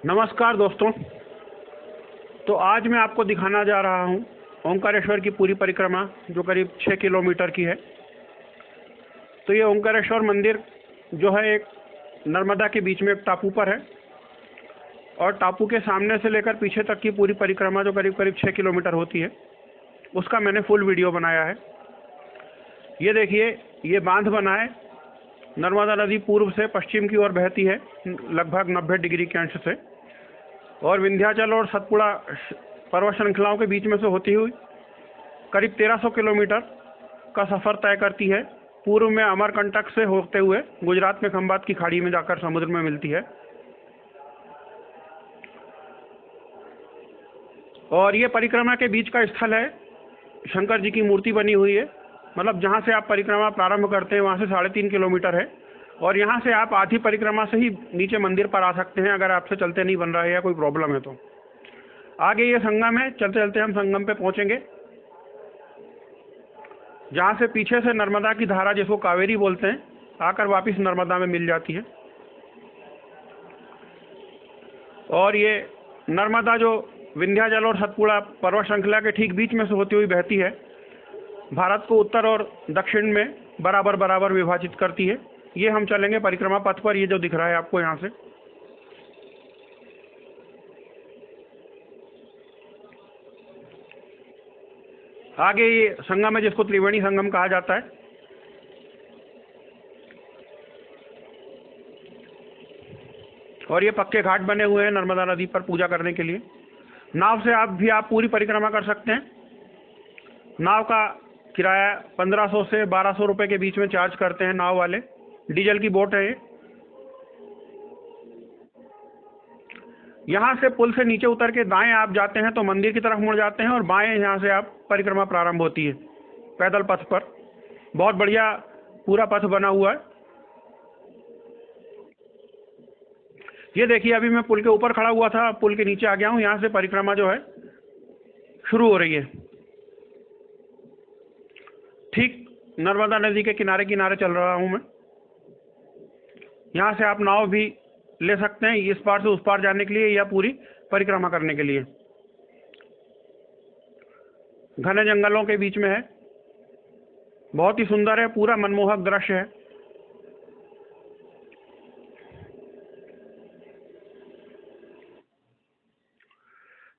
नमस्कार दोस्तों। तो आज मैं आपको दिखाना जा रहा हूँ ओंकारेश्वर की पूरी परिक्रमा जो करीब 6 किलोमीटर की है। तो ये ओंकारेश्वर मंदिर जो है एक नर्मदा के बीच में एक टापू पर है और टापू के सामने से लेकर पीछे तक की पूरी परिक्रमा जो करीब करीब 6 किलोमीटर होती है उसका मैंने फुल वीडियो बनाया है। ये देखिए, ये बांध बना है। नर्मदा नदी पूर्व से पश्चिम की ओर बहती है लगभग 90 डिग्री के अंश से और विंध्याचल और सतपुड़ा पर्वत श्रृंखलाओं के बीच में से होती हुई करीब 1300 किलोमीटर का सफ़र तय करती है। पूर्व में अमरकंटक से होते हुए गुजरात में खंभात की खाड़ी में जाकर समुद्र में मिलती है। और ये परिक्रमा के बीच का स्थल है। शंकर जी की मूर्ति बनी हुई है। मतलब जहाँ से आप परिक्रमा प्रारंभ करते हैं वहाँ से 3.5 किलोमीटर है और यहाँ से आप आधी परिक्रमा से ही नीचे मंदिर पर आ सकते हैं अगर आपसे चलते नहीं बन रहा है या कोई प्रॉब्लम है तो। आगे ये संगम है। चलते चलते हम संगम पे पहुँचेंगे जहाँ से पीछे से नर्मदा की धारा जिसको कावेरी बोलते हैं आकर वापस नर्मदा में मिल जाती है। और ये नर्मदा जो विंध्याचल और सतपुड़ा पर्वत श्रृंखला के ठीक बीच में से होती हुई बहती है, भारत को उत्तर और दक्षिण में बराबर बराबर विभाजित करती है। ये हम चलेंगे परिक्रमा पथ पर, ये जो दिख रहा है आपको यहाँ से। आगे ये संगम है जिसको त्रिवेणी संगम कहा जाता है। और ये पक्के घाट बने हुए हैं नर्मदा नदी पर पूजा करने के लिए। नाव से आप पूरी परिक्रमा कर सकते हैं। नाव का किराया 1500 से 1200 रुपये के बीच में चार्ज करते हैं नाव वाले। डीजल की बोट है ये। यहाँ से पुल से नीचे उतर के दाएं आप जाते हैं तो मंदिर की तरफ मुड़ जाते हैं और बाएं यहाँ से आप परिक्रमा प्रारंभ होती है पैदल पथ पर। बहुत बढ़िया पूरा पथ बना हुआ है। ये देखिए, अभी मैं पुल के ऊपर खड़ा हुआ था, पुल के नीचे आ गया हूँ। यहाँ से परिक्रमा जो है शुरू हो रही है। ठीक नर्मदा नदी के किनारे किनारे चल रहा हूँ मैं। यहाँ से आप नाव भी ले सकते हैं इस पार से उस पार जाने के लिए या पूरी परिक्रमा करने के लिए। घने जंगलों के बीच में है। बहुत ही सुंदर है, पूरा मनमोहक दृश्य है।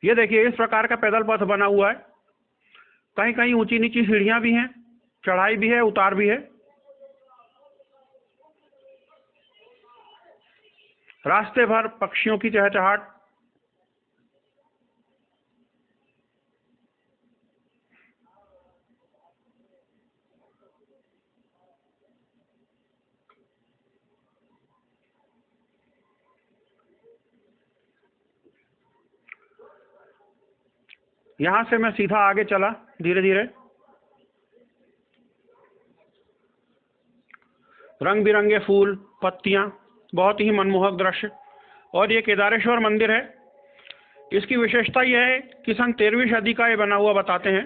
ये देखिए, इस प्रकार का पैदल पथ बना हुआ है। कहीं कहीं ऊंची नीची सीढ़ियां भी हैं, चढ़ाई भी है, उतार भी है। रास्ते भर पक्षियों की चहचहाट। यहां से मैं सीधा आगे चला धीरे धीरे। रंग बिरंगे फूल, पत्तियां, बहुत ही मनमोहक दृश्य। और ये केदारेश्वर मंदिर है। इसकी विशेषता यह है कि सन 13वीं सदी का ये बना हुआ बताते हैं,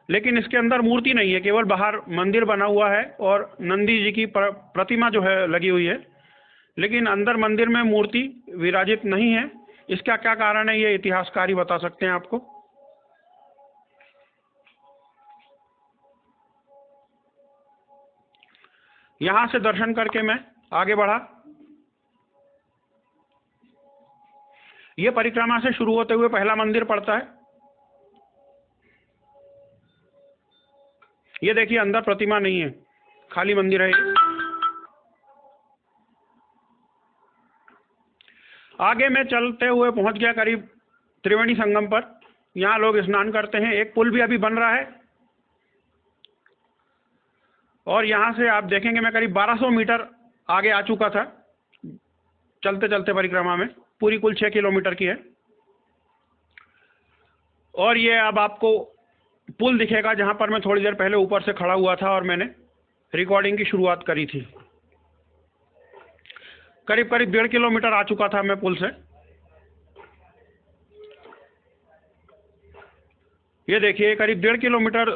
लेकिन इसके अंदर मूर्ति नहीं है, केवल बाहर मंदिर बना हुआ है और नंदी जी की प्रतिमा जो है लगी हुई है, लेकिन अंदर मंदिर में मूर्ति विराजित नहीं है। इसका क्या कारण है ये इतिहासकार ही बता सकते हैं आपको। यहां से दर्शन करके मैं आगे बढ़ा। ये परिक्रमा से शुरू होते हुए पहला मंदिर पड़ता है। ये देखिए, अंदर प्रतिमा नहीं है, खाली मंदिर है ये। आगे मैं चलते हुए पहुंच गया करीब त्रिवेणी संगम पर। यहाँ लोग स्नान करते हैं। एक पुल भी अभी बन रहा है और यहाँ से आप देखेंगे मैं करीब 1200 मीटर आगे आ चुका था चलते चलते परिक्रमा में। पूरी कुल 6 किलोमीटर की है। और ये अब आपको पुल दिखेगा जहाँ पर मैं थोड़ी देर पहले ऊपर से खड़ा हुआ था और मैंने रिकॉर्डिंग की शुरुआत करी थी। करीब करीब 1.5 किलोमीटर आ चुका था मैं पुल से। ये देखिए, करीब 1.5 किलोमीटर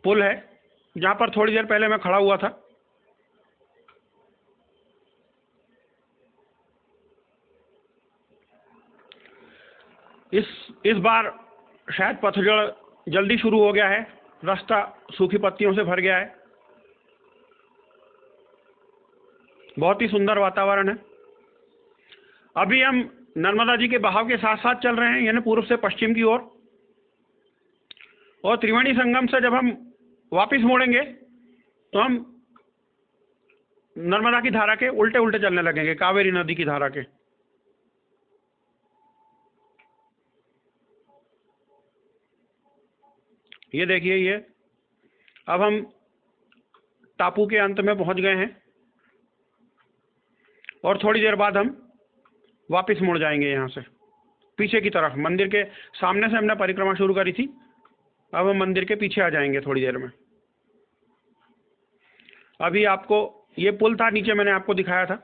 पुल है जहाँ पर थोड़ी देर पहले मैं खड़ा हुआ था। इस बार शायद पतझड़ जल्दी शुरू हो गया है, रास्ता सूखी पत्तियों से भर गया है। बहुत ही सुंदर वातावरण है। अभी हम नर्मदा जी के बहाव के साथ साथ चल रहे हैं, यानी पूर्व से पश्चिम की ओर। और त्रिवेणी संगम से जब हम वापस मोड़ेंगे तो हम नर्मदा की धारा के उल्टे उल्टे चलने लगेंगे, कावेरी नदी की धारा के। ये देखिए, ये अब हम टापू के अंत में पहुंच गए हैं और थोड़ी देर बाद हम वापस मुड़ जाएंगे यहाँ से पीछे की तरफ। मंदिर के सामने से हमने परिक्रमा शुरू करी थी, अब हम मंदिर के पीछे आ जाएंगे थोड़ी देर में। अभी आपको ये पुल था नीचे, मैंने आपको दिखाया था।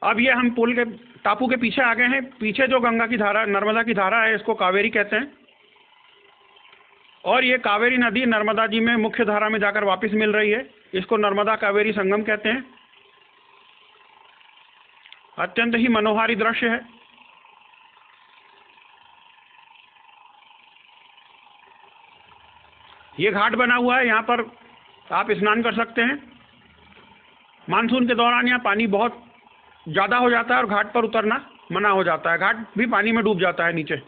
अब ये हम पुल के टापू के पीछे आ गए हैं। पीछे जो गंगा की धारा, नर्मदा की धारा है, इसको कावेरी कहते हैं। और ये कावेरी नदी नर्मदा जी में मुख्य धारा में जाकर वापस मिल रही है, इसको नर्मदा कावेरी संगम कहते हैं। अत्यंत ही मनोहारी दृश्य है। ये घाट बना हुआ है, यहाँ पर आप स्नान कर सकते हैं। मानसून के दौरान यहाँ पानी बहुत ज़्यादा हो जाता है और घाट पर उतरना मना हो जाता है, घाट भी पानी में डूब जाता है नीचे।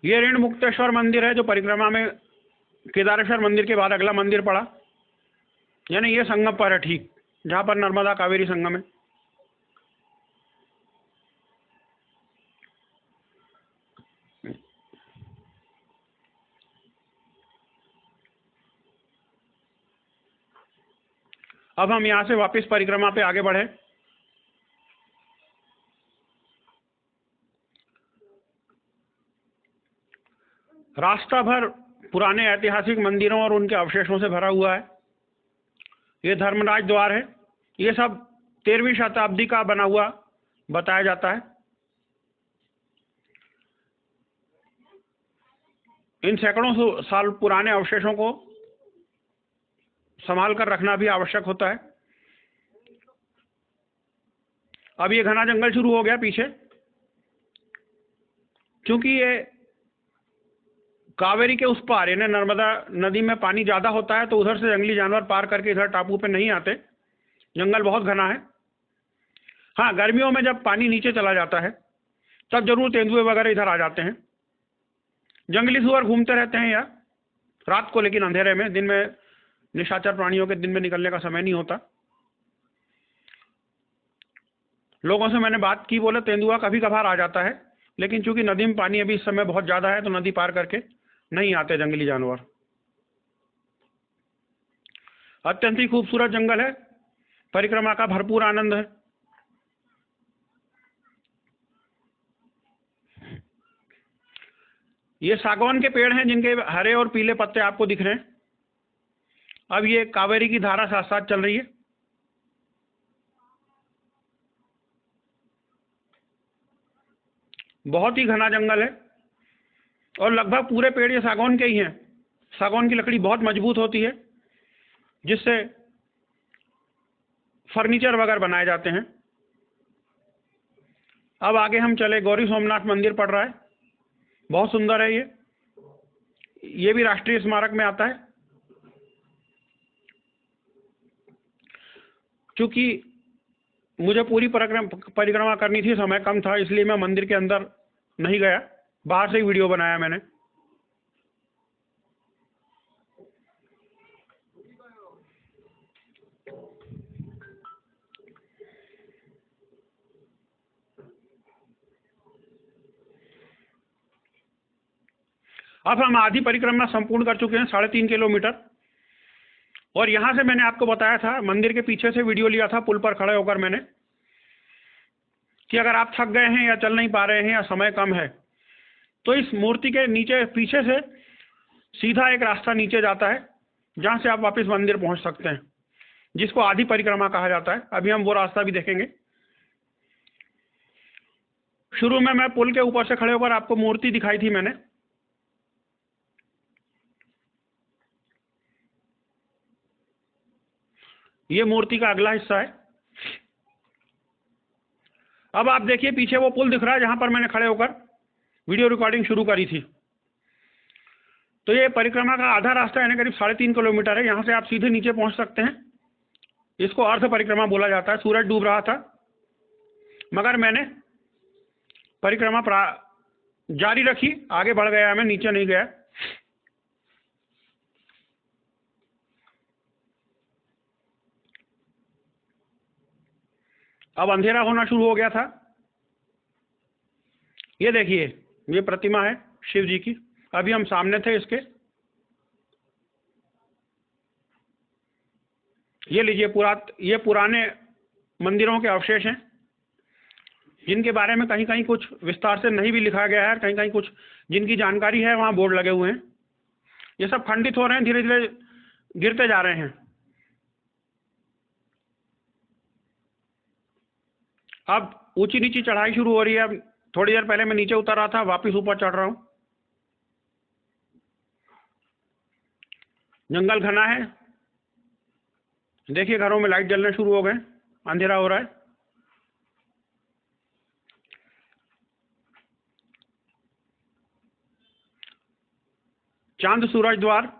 ये ऋण मुक्तेश्वर मंदिर है, जो परिक्रमा में केदारेश्वर मंदिर के बाद अगला मंदिर पड़ा, यानी ये संगम पर है, ठीक जहाँ पर नर्मदा कावेरी संगम है। अब हम यहाँ से वापस परिक्रमा पे आगे बढ़े। रास्ता भर पुराने ऐतिहासिक मंदिरों और उनके अवशेषों से भरा हुआ है। ये धर्मराज द्वार है, ये सब 13वीं शताब्दी का बना हुआ बताया जाता है। इन सैकड़ों साल पुराने अवशेषों को संभाल कर रखना भी आवश्यक होता है। अब ये घना जंगल शुरू हो गया पीछे, क्योंकि ये कावेरी के उस पार, यानी नर्मदा नदी में पानी ज़्यादा होता है, तो उधर से जंगली जानवर पार करके इधर टापू पे नहीं आते। जंगल बहुत घना है। हाँ, गर्मियों में जब पानी नीचे चला जाता है तब जरूर तेंदुए वगैरह इधर आ जाते हैं। जंगली सुअर घूमते रहते हैं यार रात को, लेकिन अंधेरे में। दिन में निशाचर प्राणियों के दिन में निकलने का समय नहीं होता। लोगों से मैंने बात की, बोले तेंदुआ कभी कभार आ जाता है, लेकिन चूंकि नदी में पानी अभी इस समय बहुत ज़्यादा है तो नदी पार करके नहीं आते जंगली जानवर। अत्यंत ही खूबसूरत जंगल है, परिक्रमा का भरपूर आनंद है। ये सागौन के पेड़ हैं जिनके हरे और पीले पत्ते आपको दिख रहे हैं। अब ये कावेरी की धारा साथ साथ चल रही है। बहुत ही घना जंगल है और लगभग पूरे पेड़ ये सागौन के ही हैं। सागौन की लकड़ी बहुत मजबूत होती है, जिससे फर्नीचर वगैरह बनाए जाते हैं। अब आगे हम चले, गौरी सोमनाथ मंदिर पड़ रहा है, बहुत सुंदर है ये भी राष्ट्रीय स्मारक में आता है। क्योंकि मुझे पूरी परिक्रमा करनी थी, समय कम था, इसलिए मैं मंदिर के अंदर नहीं गया, बाहर से ही वीडियो बनाया मैंने। अब हम आधी परिक्रमा संपूर्ण कर चुके हैं, 3.5 किलोमीटर। और यहां से मैंने आपको बताया था, मंदिर के पीछे से वीडियो लिया था पुल पर खड़े होकर मैंने, कि अगर आप थक गए हैं या चल नहीं पा रहे हैं या समय कम है, तो इस मूर्ति के नीचे पीछे से सीधा एक रास्ता नीचे जाता है, जहां से आप वापस मंदिर पहुंच सकते हैं, जिसको आधी परिक्रमा कहा जाता है। अभी हम वो रास्ता भी देखेंगे। शुरू में मैं पुल के ऊपर से खड़े होकर आपको मूर्ति दिखाई थी मैंने। ये मूर्ति का अगला हिस्सा है। अब आप देखिए पीछे वो पुल दिख रहा है जहां पर मैंने खड़े होकर वीडियो रिकॉर्डिंग शुरू करी थी। तो ये परिक्रमा का आधा रास्ता यानी करीब 3.5 किलोमीटर है। यहाँ से आप सीधे नीचे पहुंच सकते हैं। इसको अर्ध परिक्रमा बोला जाता है। सूरज डूब रहा था मगर मैंने परिक्रमा जारी रखी, आगे बढ़ गया, मैं नीचे नहीं गया। अब अंधेरा होना शुरू हो गया था। ये देखिए ये प्रतिमा है शिव जी की। अभी हम सामने थे इसके। ये लीजिए ये पुराने मंदिरों के अवशेष हैं जिनके बारे में कहीं कहीं कुछ विस्तार से नहीं भी लिखा गया है, कहीं कहीं कुछ जिनकी जानकारी है वहां बोर्ड लगे हुए हैं। ये सब खंडित हो रहे हैं, धीरे धीरे गिरते जा रहे हैं। अब ऊंची नीची चढ़ाई शुरू हो रही है। अब थोड़ी देर पहले मैं नीचे उतर रहा था, वापस ऊपर चढ़ रहा हूं। जंगल घना है। देखिए घरों में लाइट जलने शुरू हो गए, अंधेरा हो रहा है। चांद सूरज द्वार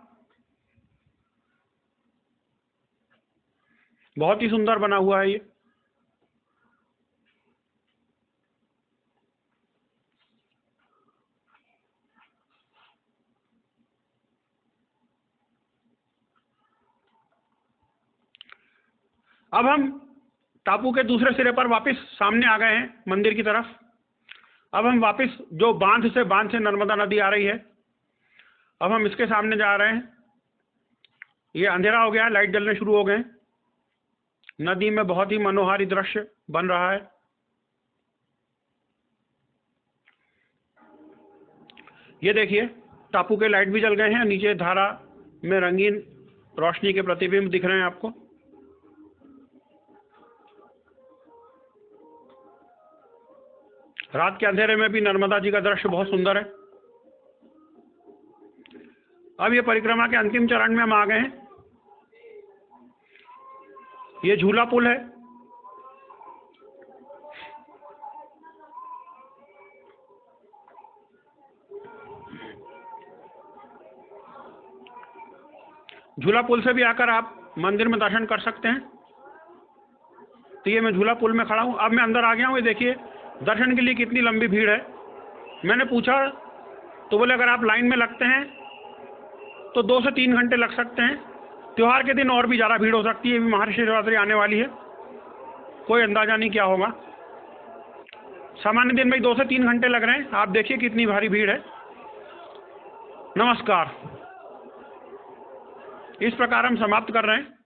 बहुत ही सुंदर बना हुआ है ये। अब हम टापू के दूसरे सिरे पर वापस सामने आ गए हैं मंदिर की तरफ। अब हम वापस जो बांध से नर्मदा नदी आ रही है, अब हम इसके सामने जा रहे हैं। ये अंधेरा हो गया, लाइट जलने शुरू हो गए। नदी में बहुत ही मनोहारी दृश्य बन रहा है। ये देखिए टापू के लाइट भी जल गए हैं। नीचे धारा में रंगीन रोशनी के प्रतिबिंब दिख रहे हैं आपको। रात के अंधेरे में भी नर्मदा जी का दृश्य बहुत सुंदर है। अब ये परिक्रमा के अंतिम चरण में हम आ गए हैं। ये झूला पुल है। झूला पुल से भी आकर आप मंदिर में दर्शन कर सकते हैं। तो ये मैं झूला पुल में खड़ा हूं। अब मैं अंदर आ गया हूं। ये देखिए दर्शन के लिए कितनी लंबी भीड़ है। मैंने पूछा तो बोले अगर आप लाइन में लगते हैं तो 2 से 3 घंटे लग सकते हैं। त्योहार के दिन और भी ज़्यादा भीड़ हो सकती है। अभी महाशिवरात्रि आने वाली है, कोई अंदाजा नहीं क्या होगा। सामान्य दिन में 2 से 3 घंटे लग रहे हैं। आप देखिए कितनी भारी भीड़ है। नमस्कार। इस प्रकार हम समाप्त कर रहे हैं।